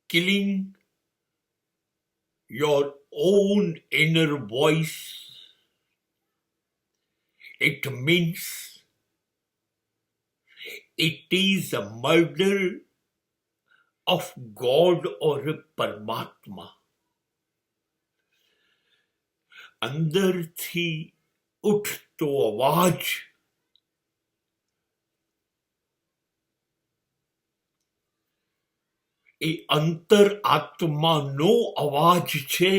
killing your own inner voice. It means it is a murder of God or a Paramatma. અંદરથી ઉઠતો અવાજ એ અંતર આત્માનો અવાજ છે.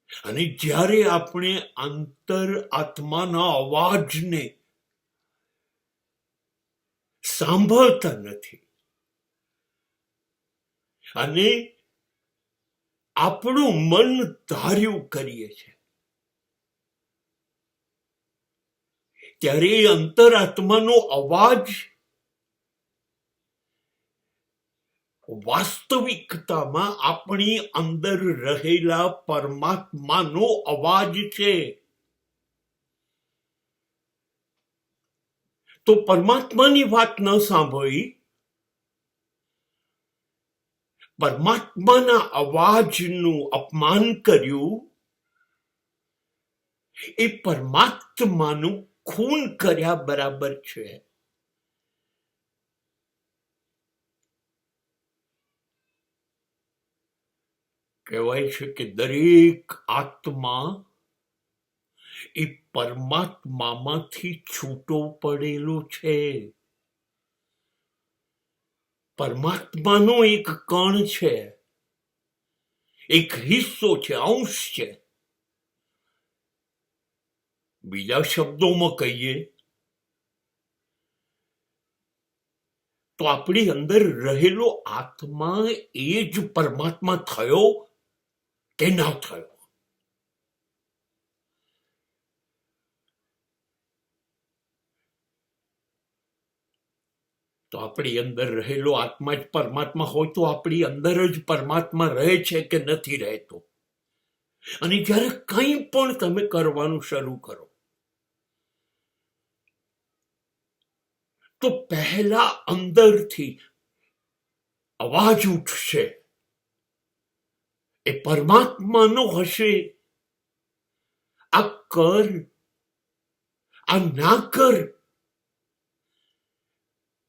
અને જ્યારે આપણે અંતર આત્માના અવાજને સાંભળતા નથી અને આપણું મન ધાર્યું કરીએ છીએ, ત્યારે એ અંતરાત્માનો અવાજ વાસ્તવિકતામાં આપણી અંદર રહેલા પરમાત્માનો અવાજ છે. તો પરમાત્માની વાત ન સાંભળી, પરમાત્માના અવાજનું અપમાન કર્યું, એ પરમાત્માનું ખૂન કર્યા બરાબર છે. કહેવાય છે કે દરેક આત્મા એ પરમાત્મામાંથી છૂટો પડેલો છે. પરમાત્માનો એક કણ છે, એક હિસ્સો છે, અંશ છે. બીજા શબ્દોમાં કહીએ તો આપણી અંદર રહેલો આત્મા એ જ પરમાત્મા થયો કે ના થયો. તો આપણી અંદર રહેલો આત્મા જ પરમાત્મા હોય તો આપણી અંદર જ પરમાત્મા રહે છે કે નથી રહેતો. અને જ્યારે કંઈ પણ તમે કરવાનું શરૂ કરો તો પહેલા અંદરથી અવાજ ઉઠશે, એ પરમાત્માનો હશે. આ કર, આ ના કર,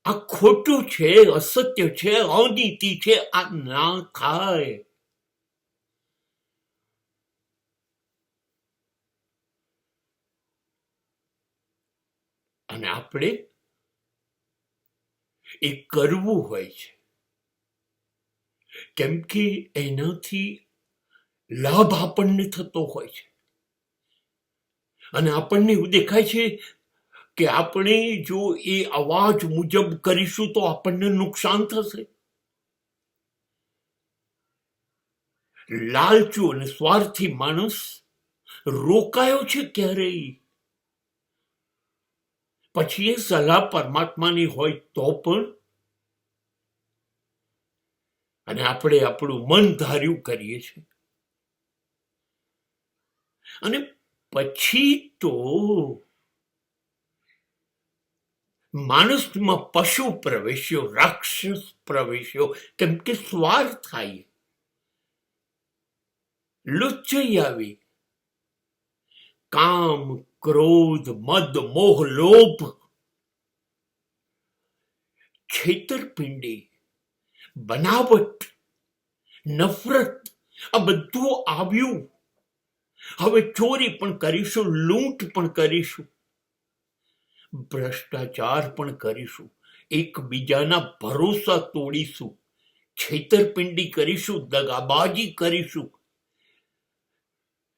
આ ખોટું છે, અસત્ય છે, અનીતિ છે, આ ના થાય. અને આપણે એ કરવું હોય છે, કેમ કે એનાથી લાભ આપણને થતો હોય છે. અને આપણને એવું દેખાય છે કે આપણે જો એ અવાજ મુજબ કરીશું તો આપણને નુકસાન થશે. લાલચુ અને સ્વાર્થી માણસ રોકાયો છે ક્યારેય, પછી એ સલાહ પરમાત્માની હોય તો પણ, અને આપણે આપણું મન ધાર્યું કરીએ છીએ. અને પછી તો માણસમાં પશુ પ્રવેશ્યો, રાક્ષસ પ્રવેશ્યો, કેમ કે સ્વાર્થ થાય, લુચ્ચાઈ આવી. કામ, ક્રોધ, મદ, મોહ, લોભ, છેતરપિંડી, બનાવટ, નફરત, આ બધું આવ્યું. હવે ચોરી પણ કરીશું, લૂંટ પણ કરીશું, ભ્રષ્ટાચાર પણ કરીશું, એકબીજાના ભરોસા તોડીશું, છેતરપિંડી કરીશું, દગાબાજી કરીશું.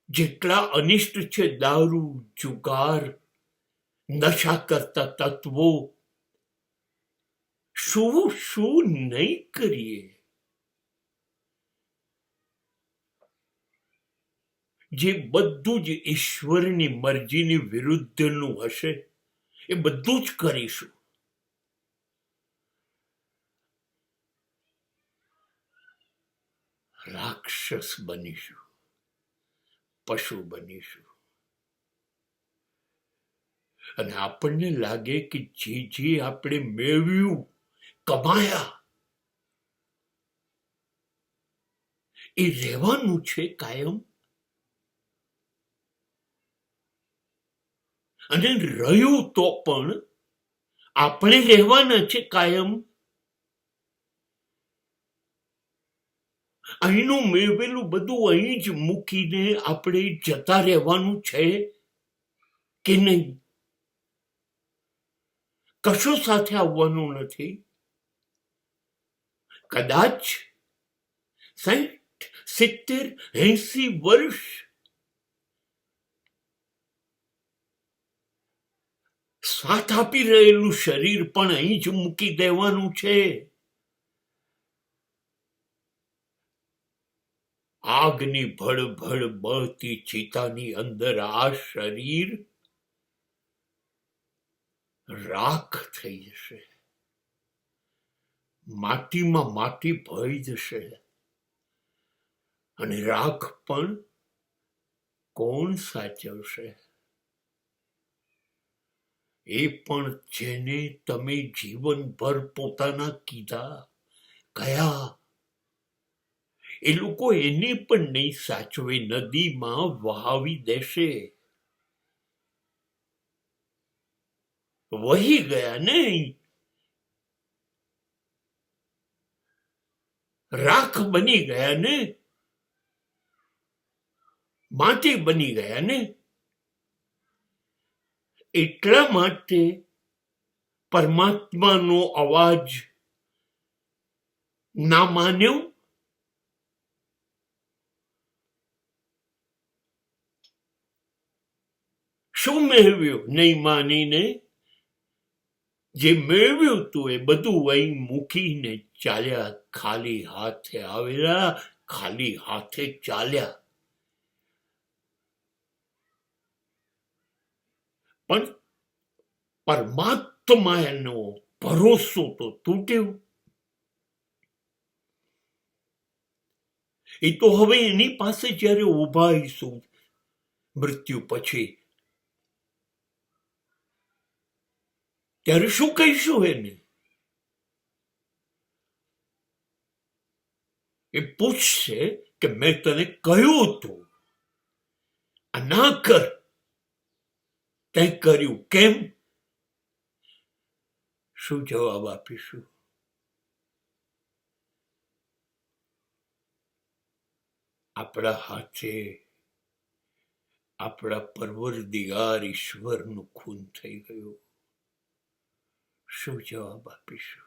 જેટલા અનિષ્ટ છે, દારૂ, જુગાર, નશા કરતા તત્વો, શું શું નહીં કરીએ. જે બધું જ ઈશ્વરની મરજીની વિરુદ્ધનું હશે એ બધું જ કરીશું. રાક્ષસ બનીશું, પશુ બનીશું. અને આપણને લાગે કે જે આપણે મેળવ્યું કમાયા એ રહેવાનું છે કાયમ, અને રહ્યું તો પણ આપણે રહેવાના છે કાયમ. અહીંનું મેળવેલું બધું અહીં જ મૂકીને આપણે જતા રહેવાનું છે કે નહીં? કશું સાથે આવવાનું નથી. કદાચ 60, 70, 80 વર્ષ સાથ આપી રહેલું શરીર પણ અહીં જ મૂકી દેવાનું છે. આગની ભડભડ બળતી ચિતાની અંદર આ શરીર રાખ થઈ જશે, માટીમાં માટી ભળી જશે, અને રાખ પણ કોણ સાચવશે? એ પણ જેને તમે જીવનભર પોતાના કીધા કયા, એ લોકો એને પણ નહીં સાચવે, નદીમાં વહાવી દેશે. વહી ગયા નહીં, રાખ બની ગયા ને, માટી બની ગયા ને. એટલા માટે પરમાત્માનો અવાજ ના માન્યો. શું મેળવ્યું નહીં માનીને? જે મેળવ્યું હતું એ બધું અહીં મૂકીને ચાલ્યા, ખાલી હાથે આવેલા, ખાલી હાથે ચાલ્યા. પણ પરમાત્માનો ભરોસો તો તૂટ્યો. એ તો હવે એની પાસે જ્યારે ઉભા આવીશું મૃત્યુ પછી, ત્યારે શું કહીશું એને? એ પૂછશે કે મેં તને કહ્યું હતું આ ના કર, તે કર્યું કેમ? શું જવાબ આપીશું? આપણા હાથે આપણા પરવરદિગાર ઈશ્વરનું ખૂન થઈ ગયું. શું જવાબ આપીશું?